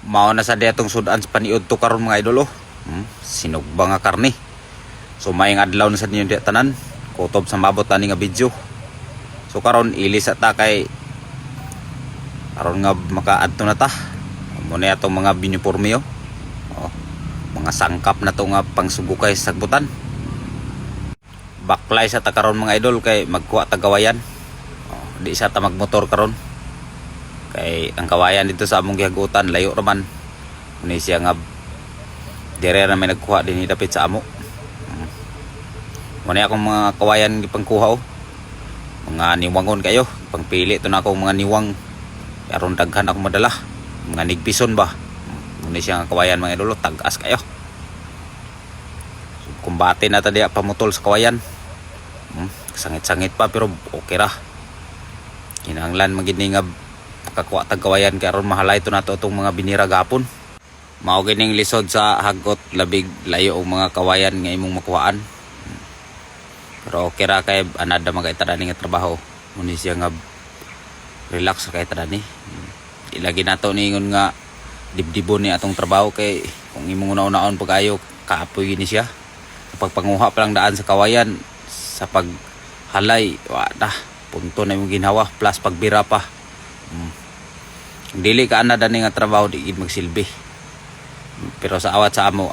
Mao na sa diatong sudan sa paniud to karon mga idol oh. Sinugba nga karni. So maayong adlaw na sa ninyo di tanan. Kutob sa mabot ani nga video. So karon ilis ta kay karon nga makaadto na ta. Muna atong mga biniporme oh. Mga sangkap na to nga pangsugukay sa sagbutan. Baklay sa ta karon mga idol kay magkuha ta gawayan. Di sa ta magmotor karon. Kay ang kawayan dito sa among gihagutan layo raman. Ni siya nga dire na may nagkuha din dapit sa amo. Muna akong mga kawayan gipangkuha oh. Mga niwangon kayo, pangpili to na akong mga niwang. Aron daghan ako madala. Mga nigpison ba. Muna siya nga kawayan mga idol, tag-as kayo. So, kumbate na ta diya pamutol sa kawayan. Sangit-sangit pa pero okay ra. Kinahanglan magini nga makakuha tag kawayan kay aron mahalay to nato itong mga binira gapon. Mao gining lisod sa hagot labig layo og mga kawayan nga imong makuhaan. Pero okay ra kay anada magayta dani nga trabaho. Muni siya nga relax kay tadani. Ilagi nato ningon nga dibdibon ni atong trabaho kay kung imong una-unaon pag-ayo kaapoy gini siya. Sa pagpanguha pa lang daan sa kawayan sa paghalay wala punto na imong ginhawa plus pagbira pa. Dili ka ana dani nga trabaho di gid magsilbi. Pero sa awat sa amo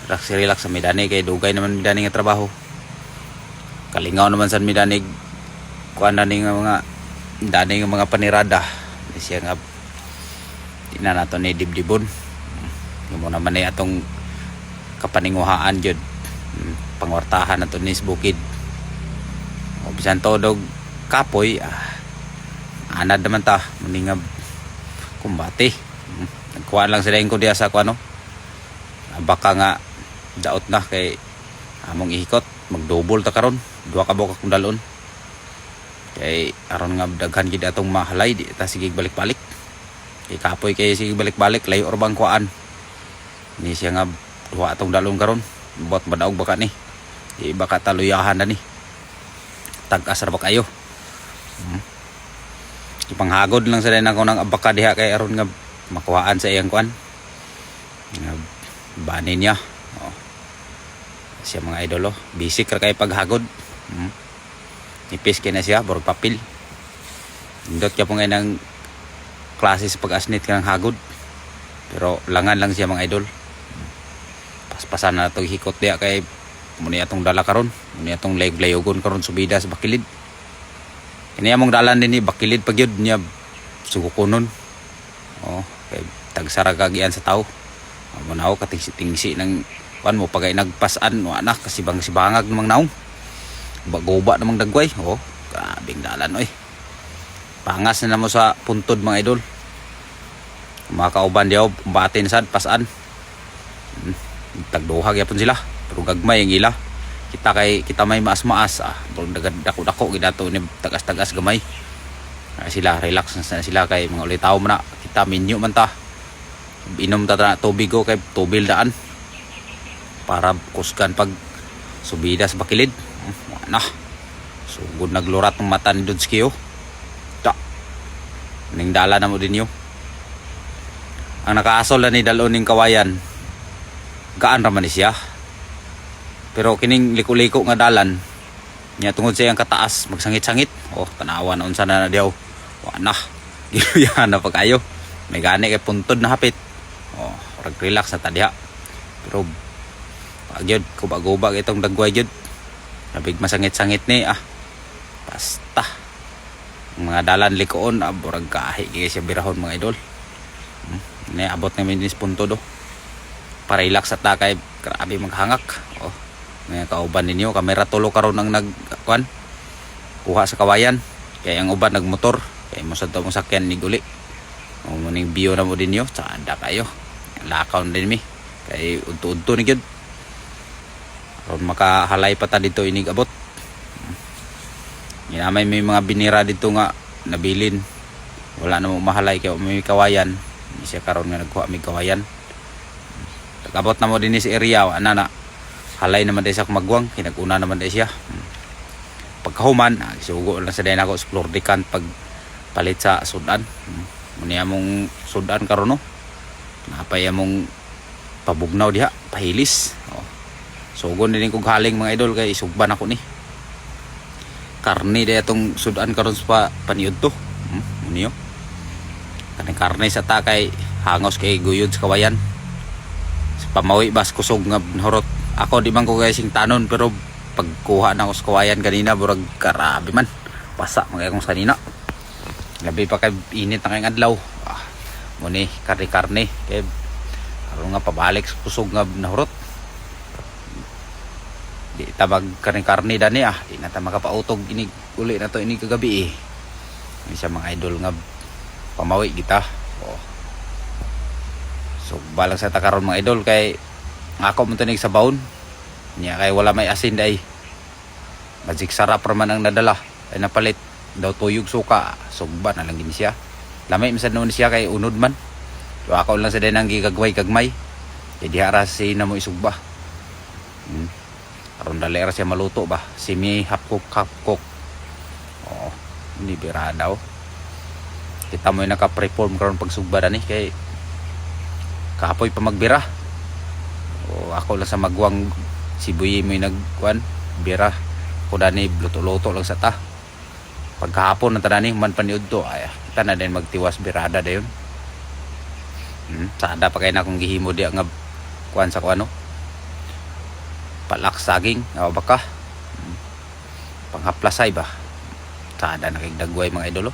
relax sa midani kay dugay naman midani nga trabaho. Kalingaw naman sa midani kuan dani nga mga dani nga mga panirada. Siya nga tina nato ni dibdibon. Mo naman ay atong kapaninguhaan jud. Pangwartahan nato ni bukid. O bisan todog kapoy anad naman ta maningab kumbati. Nagkuha lang sila ko diya sa kuano. Baka nga daot na kay among ihikot magdouble ta karon. Duha ka buok akong dalon. Kay aron nga daghan gid atong mahalay di ta sige balik-balik. Kay kapoy kay sige balik-balik layo or bang kuan. Ni siya nga duha atong dalon karon. Bot madaog baka ni. Di baka taluyahan na ni. Tag-as ra ba kayo. Ipanghagod lang sa din ako ng abaka diha kay aron nga makuhaan sa iyang kuan. Banin niya. Siya mga idolo, bisik ra kay paghagod. Nipis kay na siya, borog papel. Indot kaya po ngayon ng klase sa pag-asnit ka ng hagod. Pero langan lang siya mga idol. Paspasan na itong hikot diya kay muna itong dala karon. Muna itong layog-layogon karon subida sa bakilid. Kaya mong dalan din ni bakilid pag yun niya sugukunon. Kay tagsara kagian sa tao. Muna ako katingsi-tingsi ng kuan mo pagay nagpasan wala kasi bang sibangag namang naong. Bagoba namang dagway. Grabing dalan oy. Pangas na mo sa puntod mga idol. Mga kauban diyaw batin sad pasan. Tagduhag yapon sila. Pero gagmay ang ila. Kita may maas-maas pero dako-dako gidato ni tagas-tagas gamay. Sila relax na sila kay mga ulitaw man na. Kita minyo man ta. Inom ta na tubig ko kay tubil daan. Para kusgan pag subida sa bakilid. Nah. Sugod naglurat ng mata ni Dudski oh. Ning dala na mo din yo. Ang nakaasol na ni dalon ning kawayan. Gaan ra man siya. Pero kining liko-liko nga dalan niya tungod sa iyang kataas magsangit-sangit. Tanawa na unsa na diaw. Wa na. Giluyan na pag-ayo. May gani kay puntod na hapit. Relax na ta diha. Pero pagyod kubag-ubag itong dagway jud. Nabig masangit-sangit ni basta mga dalan likoon burag kahi kay siya birahon mga idol. Ni abot na minis punto do. Para relax at kay grabe maghangak. May kauban ninyo kamera tulo karon ang nagkuan kuha sa kawayan kay ang uban nagmotor kay mo sadto mong sakyan ni guli. Muning bio na mo dinyo tsada kayo. Lakaw din mi kay udto-udto ni gyud. Aron makahalay pa ta dito inig abot. May mga binira dito nga nabilin. Wala na mo mahalay kay may kawayan. Hindi siya karon nga nagkuha may kawayan. Abot na mo din sa area na halay naman din sa magwang kinaguna naman din siya. Pagkahuman sugo lang sa din ako sa floor decant pag palit sa sudan. Muna mong sudan karon no. napay mong pabugnaw diha, pahilis. Sugon din kog haling mga idol kay isugban ako ni. Karne day atong sudan karon sa paniud to. Uniyo. Kaning karne sa ta kay hangos kay guyod sa kawayan. Sa pamawi bas kusog nga nahurot. Ako di man ko guys sing tanon pero pagkuha na ako sa kawayan kanina burag karabi man. Pasa mga akong sanina. Labi pa kay init na kayong adlaw. Muni karne kay aron nga pabalik sa kusog nga nahurot. Di tabag karne dani di na ta makapautog ini uli na to ini kagabi Ini siya mga idol nga pamawi kita. So balang sa takaron mga idol kay ako mo tanig sa baon. Niya kay wala may asin day. Magic sarap raman ang nadala. Ay napalit daw tuyog suka. Sugba na lang gini siya. Lamay misad noon siya kay unod man. So ako lang sa day nang gigagway kagmay. Kay diha si na mo isugba. Aron dalera siya maluto ba. Simi hapkok. Hindi bira daw. Kita mo yung naka-preform karon pagsugba ni kay kapoy pa magbira. Ako lang sa magwang sibuyi mo yung nagkuan bira. Ako dani luto-luto lang sa ta. Pagkahapon na tadani man paniud to ay kita na din magtiwas birada dayon. Sada pa kay na akong gihimo di nga kuan sa kuano. Palak saging baka panghaplasay ba sada nakigdagway mga idolo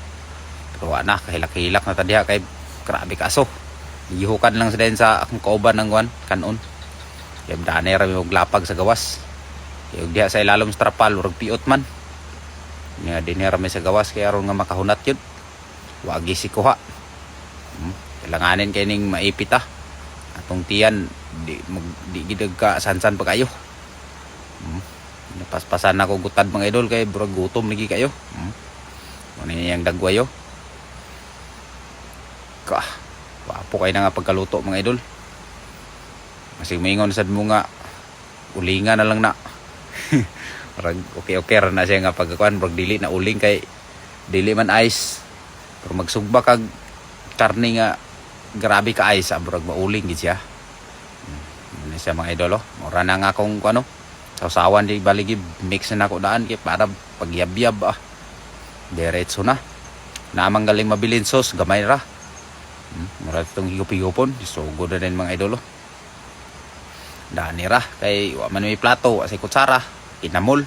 pero ana kahilak-hilak na tadiha kay grabe kaso gihukan lang sa din sa akong kauban ng kanon kay dane ra og lapag sa gawas kay diha sa ilalom sa trapal urag piot man niya dinera may sa gawas kay aron nga makahunat yun wagi si kuha kailanganin kay ning maipita atong tiyan di gidag ka sansan pa kayo. Napaspasan na ko gutad mga idol kay burag gutom lagi kayo. Ano yang dagwayo? Wapo kay na nga pagkaluto mga idol. Kasi maingon sad mo nga ulingan na lang na. okay ra na siya nga pagkakuan burag dili na uling kay dili man ice. Pero magsugba kag karne nga grabe ka ice burag mauling gid siya. Ano siya mga idol Mura na nga akong ano sausawan di baligi mix na ako daan kay para pagyab-yab diretso na namang galing mabilin sauce gamay ra mura itong higup-higupon so good na rin mga idolo dani ra kay wa man may plato sa kutsara inamol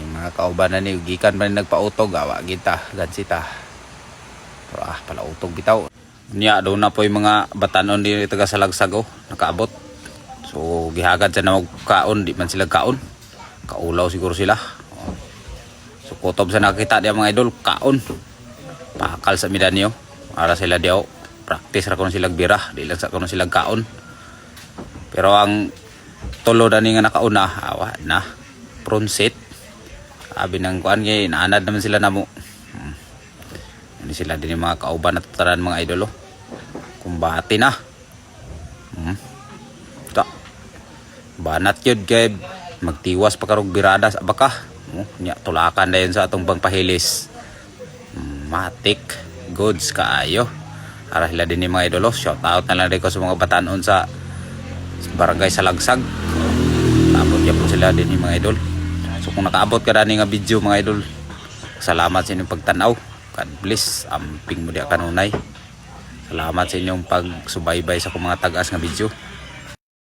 yung mga kauban na ni gikan man nagpautog awa kita gansita pero palautog bitaw niya daw na po yung mga batanon di taga Salagsag nakaabot. So gihagad sa na magkaon, di man sila kaon. Kaulaw siguro sila. So kutob sa nakita diya mga idol, kaon. Pakal sa midanyo. Para sila diyaw, practice ra kuno sila bira, di lang sa kuno sila kaon. Pero ang tulo dani nga nakauna, awa na. Pronsit. Abi nang kuan kay naanad naman sila namo. Ini sila din yung mga kauban at tataran mga idolo. Kumbati na. Banat yun kay magtiwas pa karog birada sa baka. Nya tulakan dayon sa atong pangpahilis. Matik goods kaayo. Ara sila din yung mga idolo. Shout out na lang rin ko sa mga batanon sa barangay Salagsag. Abot yan po sila din yung mga idol. So kung nakaabot ka na nga video mga idol, salamat sa inyong pagtanaw. God bless. Amping mo diya kanunay. Salamat sa inyong pagsubaybay sa akong mga tagas nga video.